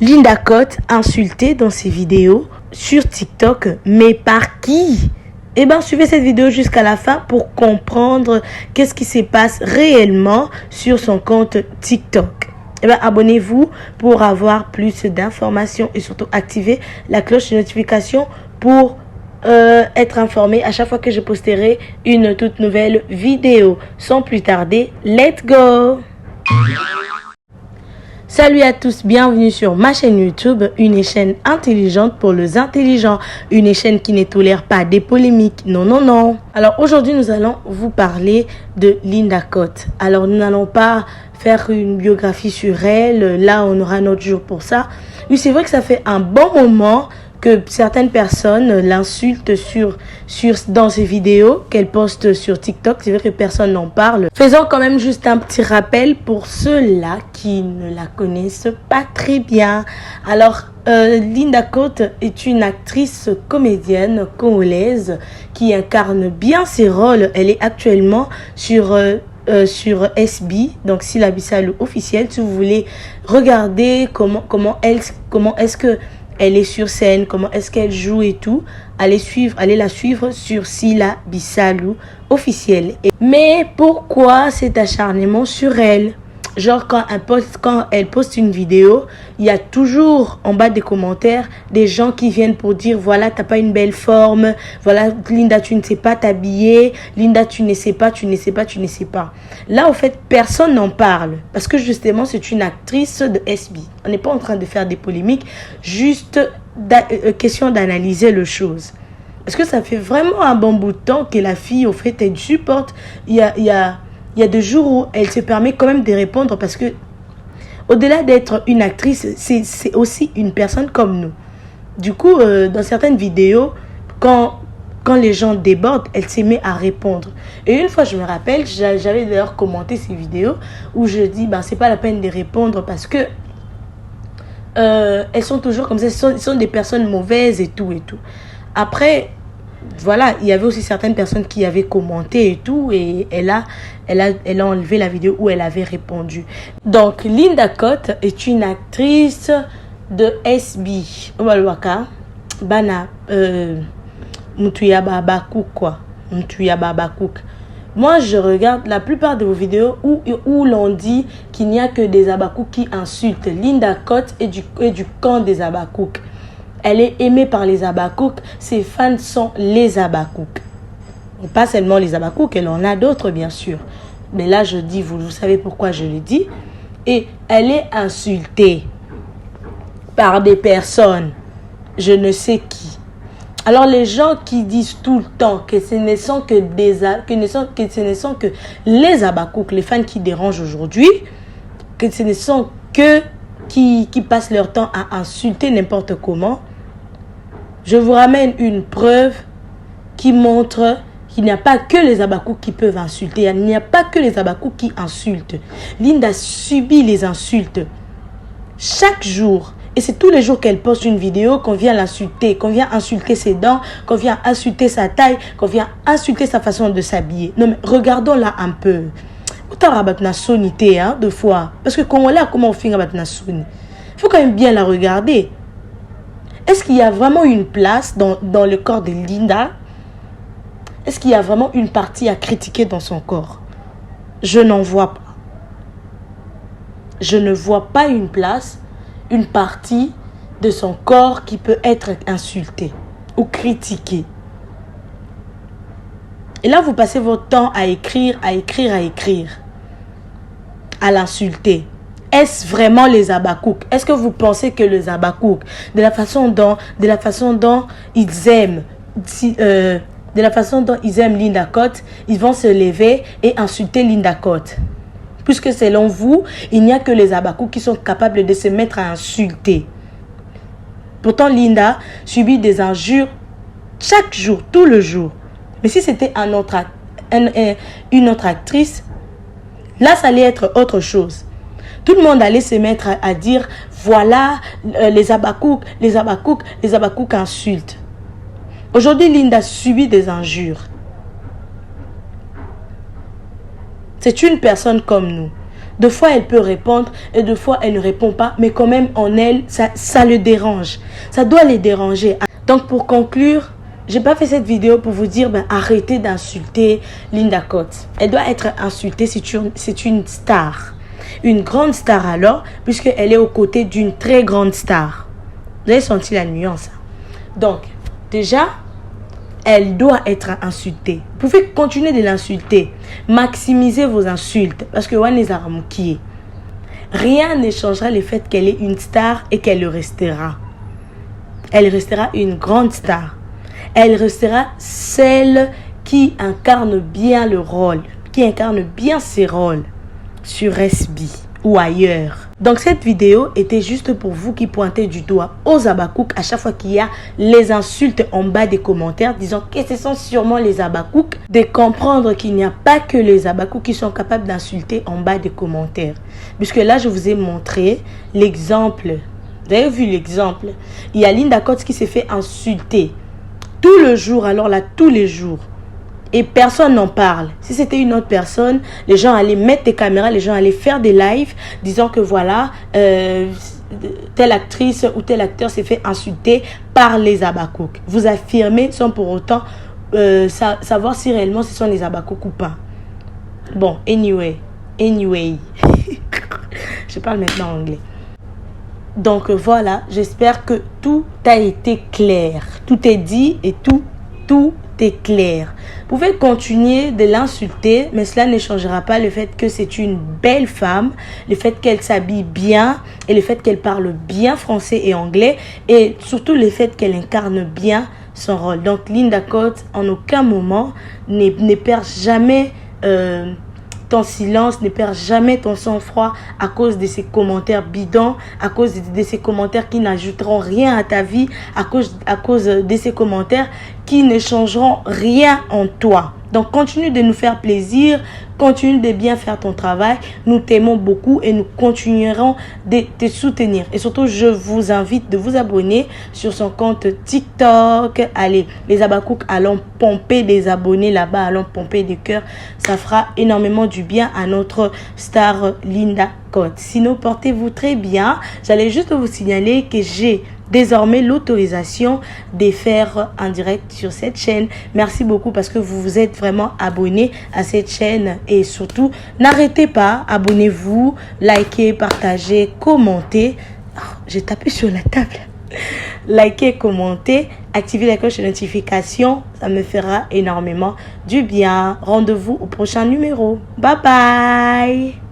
Linda Cote insultée dans ses vidéos sur TikTok, mais par qui? Eh bien, suivez cette vidéo jusqu'à la fin pour comprendre qu'est-ce qui se passe réellement sur son compte TikTok. Eh bien, abonnez-vous pour avoir plus d'informations et surtout activez la cloche de notification pour être informé à chaque fois que je posterai une toute nouvelle vidéo. Sans plus tarder, let's go! Salut à tous, bienvenue sur ma chaîne YouTube, une chaîne intelligente pour les intelligents, une chaîne qui ne tolère pas des polémiques, non. Alors aujourd'hui, nous allons vous parler de Linda Cote. Alors nous n'allons pas faire une biographie sur elle, là on aura notre jour pour ça. Oui, c'est vrai que ça fait un bon moment que certaines personnes l'insultent dans ses vidéos qu'elle poste sur TikTok. C'est vrai que personne n'en parle. Faisons quand même juste un petit rappel pour ceux-là qui ne la connaissent pas très bien. Alors, Linda Cote est une actrice comédienne congolaise qui incarne bien ses rôles. Elle est actuellement sur SB, donc Sila Bissalu officiel. Si vous voulez regarder comment est-ce que elle est sur scène, comment est-ce qu'elle joue et tout, allez la suivre sur Sila Bissalu officiel. Mais pourquoi cet acharnement sur elle? Genre quand elle poste une vidéo, il y a toujours en bas des commentaires des gens qui viennent pour dire voilà, t'as pas une belle forme, voilà Linda, tu ne sais pas t'habiller, Linda, tu ne sais pas. Là au fait personne n'en parle parce que justement c'est une actrice de SB. On n'est pas en train de faire des polémiques, juste question d'analyser les choses. Parce que ça fait vraiment un bon bout de temps que la fille au fait elle supporte. Il y a des jours où elle se permet quand même de répondre parce que au-delà d'être une actrice, c'est aussi une personne comme nous. Du coup, dans certaines vidéos, quand les gens débordent, elle se met à répondre. Et une fois, je me rappelle, j'avais d'ailleurs commenté ces vidéos où je dis, c'est pas la peine de répondre parce que elles sont toujours comme ça, elles sont des personnes mauvaises et tout. Après, voilà, il y avait aussi certaines personnes qui avaient commenté et tout, et elle a enlevé la vidéo où elle avait répondu. Donc, Linda Cote est une actrice de SB. Omalwaka, Bana, Mutuya Babakouk, quoi. Mutuya Babakouk. Moi, je regarde la plupart de vos vidéos où l'on dit qu'il n'y a que des Abakouk qui insultent. Linda Cote est du camp des Abakouk. Elle est aimée par les Abakouk. Ses fans sont les Abakouk. Pas seulement les Abakouk, elle en a d'autres bien sûr. Mais là je dis, vous savez pourquoi je le dis. Et elle est insultée par des personnes, je ne sais qui. Alors les gens qui disent tout le temps que ce ne sont que les Abakouk, les fans qui dérangent aujourd'hui, que ce ne sont que qui passent leur temps à insulter n'importe comment. Je vous ramène une preuve qui montre qu'il n'y a pas que les Abakouk qui peuvent insulter. Il n'y a pas que les Abakouk qui insultent. Linda subit les insultes chaque jour. Et c'est tous les jours qu'elle poste une vidéo qu'on vient l'insulter, qu'on vient insulter ses dents, qu'on vient insulter sa taille, qu'on vient insulter sa façon de s'habiller. Non mais regardons-la un peu. Autant rabat na sonité, deux fois. Parce que quand on l'a, comment on fait rabat na sonité? Il faut quand même bien la regarder. Est-ce qu'il y a vraiment une place dans le corps de Linda? Est-ce qu'il y a vraiment une partie à critiquer dans son corps? Je n'en vois pas. Je ne vois pas une place, une partie de son corps qui peut être insultée ou critiquée. Et là, vous passez votre temps à écrire, à l'insulter. Est-ce vraiment les Abakouk? Est-ce que vous pensez que les Abakouk, de la façon dont ils aiment, Linda Cote, ils vont se lever et insulter Linda Cote? Puisque selon vous, il n'y a que les Abakouk qui sont capables de se mettre à insulter. Pourtant, Linda subit des injures chaque jour, tout le jour. Mais si c'était une autre actrice, là, ça allait être autre chose. Tout le monde allait se mettre à dire, voilà, les Abakouk insultent. Aujourd'hui, Linda subit des injures. C'est une personne comme nous. Deux fois, elle peut répondre et deux fois, elle ne répond pas. Mais quand même, en elle, ça le dérange. Ça doit les déranger. Donc, pour conclure, j'ai pas fait cette vidéo pour vous dire arrêtez d'insulter Linda Cote. Elle doit être insultée, c'est une star. Une grande star alors, puisqu'elle est aux côtés d'une très grande star. Vous avez senti la nuance. Donc, déjà, elle doit être insultée. Vous pouvez continuer de l'insulter. Maximisez vos insultes. Parce que rien ne changera le fait qu'elle est une star et qu'elle le restera. Elle restera une grande star. Elle restera celle qui incarne bien le rôle, qui incarne bien ses rôles sur SB ou ailleurs. Donc cette vidéo était juste pour vous qui pointez du doigt aux Abakouk à chaque fois qu'il y a les insultes en bas des commentaires disant que ce sont sûrement les Abakouk, de comprendre qu'il n'y a pas que les Abakouk qui sont capables d'insulter en bas des commentaires. Puisque là je vous ai montré l'exemple. Vous avez vu l'exemple. Il y a Linda Cote qui s'est fait insulter tout le jour, alors là tous les jours. Et personne n'en parle. Si c'était une autre personne, les gens allaient mettre des caméras, les gens allaient faire des lives disant que voilà, telle actrice ou tel acteur s'est fait insulter par les Abakouk. Vous affirmez sans pour autant savoir si réellement ce sont les Abakouk ou pas. Bon, anyway. Je parle maintenant anglais. Donc voilà, j'espère que tout a été clair. Tout est dit et tout est clair. Vous pouvez continuer de l'insulter, mais cela ne changera pas le fait que c'est une belle femme, le fait qu'elle s'habille bien et le fait qu'elle parle bien français et anglais et surtout le fait qu'elle incarne bien son rôle. Donc Linda Cote en aucun moment ne perd jamais ton silence, ne perds jamais ton sang-froid à cause de ces commentaires bidons, à cause de ces commentaires qui n'ajouteront rien à ta vie, à cause de ces commentaires qui ne changeront rien en toi. Donc, continue de nous faire plaisir, continue de bien faire ton travail. Nous t'aimons beaucoup et nous continuerons de te soutenir. Et surtout, je vous invite de vous abonner sur son compte TikTok. Allez, les Abakouk, allons pomper des abonnés là-bas, allons pomper des cœurs. Ça fera énormément du bien à notre star Linda Cote. Sinon, portez-vous très bien. J'allais juste vous signaler que j'ai désormais l'autorisation de faire un direct sur cette chaîne. Merci beaucoup parce que vous vous êtes vraiment abonnés à cette chaîne et surtout n'arrêtez pas, abonnez-vous, likez, partagez, commentez. Oh, j'ai tapé sur la table. Likez, commentez, activez la cloche de notification, ça me fera énormément du bien. Rendez-vous au prochain numéro. Bye bye.